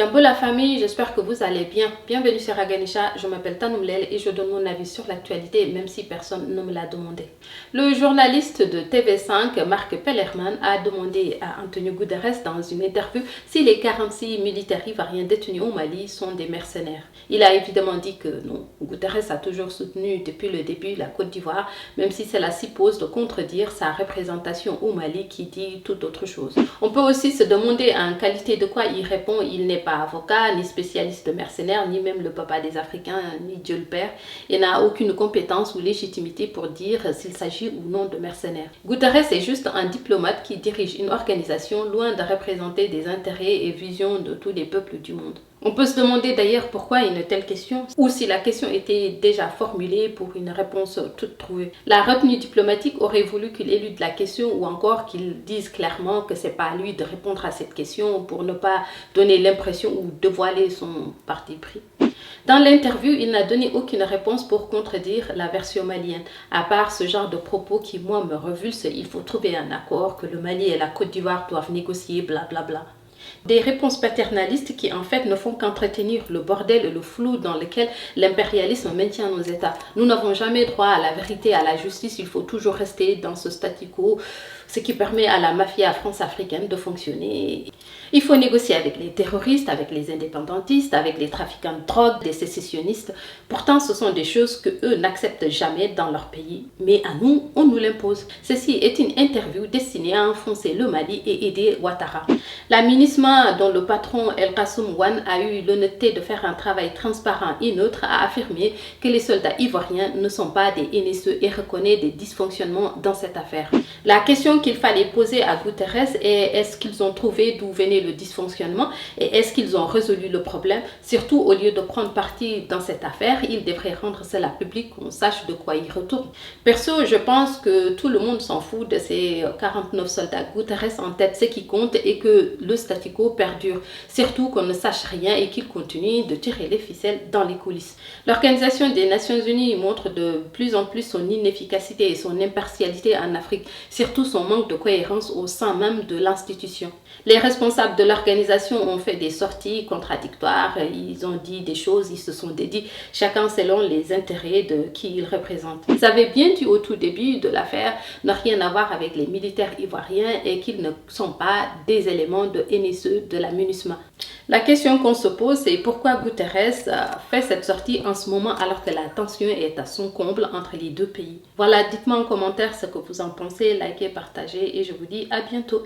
Jambo la famille, j'espère que vous allez bien. Bienvenue sur Aganisha, je m'appelle Tanoumlel et je donne mon avis sur l'actualité même si personne ne me l'a demandé. Le journaliste de TV5, Marc Pellerman, a demandé à Antonio Guterres dans une interview si les 46 militaires ivoiriens détenus au Mali sont des mercenaires. Il a évidemment dit que non. Guterres a toujours soutenu depuis le début la Côte d'Ivoire, même si cela suppose de contredire sa représentation au Mali qui dit tout autre chose. On peut aussi se demander en qualité de quoi il répond. Il n'est pas avocat, ni spécialiste de mercenaires, ni même le papa des Africains, ni Dieu le Père. Il n'a aucune compétence ou légitimité pour dire s'il s'agit ou non de mercenaires. Guterres est juste un diplomate qui dirige une organisation loin de représenter des intérêts et visions de tous les peuples du monde. On peut se demander d'ailleurs pourquoi une telle question, ou si la question était déjà formulée pour une réponse toute trouvée. La retenue diplomatique aurait voulu qu'il élude la question ou encore qu'il dise clairement que c'est pas à lui de répondre à cette question pour ne pas donner l'impression ou dévoiler son parti pris. Dans l'interview, il n'a donné aucune réponse pour contredire la version malienne. À part ce genre de propos qui, moi, me revulse, il faut trouver un accord, que le Mali et la Côte d'Ivoire doivent négocier, blablabla. Des réponses paternalistes qui en fait ne font qu'entretenir le bordel et le flou dans lequel l'impérialisme maintient nos États. Nous n'avons jamais droit à la vérité, à la justice, il faut toujours rester dans ce statu quo, ce qui permet à la mafia france-africaine de fonctionner. Il faut négocier avec les terroristes, avec les indépendantistes, avec les trafiquants de drogue, des sécessionnistes. Pourtant, ce sont des choses que eux n'acceptent jamais dans leur pays, mais à nous, on nous l'impose. Ceci est une interview destinée à enfoncer le Mali et aider Ouattara. La MINUSMA, dont le patron El Kassoum Wane a eu l'honnêteté de faire un travail transparent et neutre, a affirmé que les soldats ivoiriens ne sont pas des NSE et reconnaît des dysfonctionnements dans cette affaire. La question qu'il fallait poser à Guterres est: est-ce qu'ils ont trouvé d'où venait le dysfonctionnement et est-ce qu'ils ont résolu le problème? Surtout, au lieu de prendre parti dans cette affaire, ils devraient rendre cela public, qu'on sache de quoi ils retournent. Perso, je pense que tout le monde s'en fout de ces 49 soldats. Guterres en tête, ce qui compte est que le statu quo perdure, surtout qu'on ne sache rien et qu'il continue de tirer les ficelles dans les coulisses. L'Organisation des Nations Unies montre de plus en plus son inefficacité et son impartialité en Afrique, surtout son manque de cohérence au sein même de l'institution. Les responsables de l'organisation ont fait des sorties contradictoires, ils ont dit des choses, ils se sont dédits, chacun selon les intérêts de qui ils représentent. Ils avaient bien dit au tout début de l'affaire n'a rien à voir avec les militaires ivoiriens et qu'ils ne sont pas des éléments de NSE de la MINUSMA. La question qu'on se pose, c'est pourquoi Guterres fait cette sortie en ce moment alors que la tension est à son comble entre les deux pays. Voilà, dites-moi en commentaire ce que vous en pensez, likez, partagez et je vous dis à bientôt.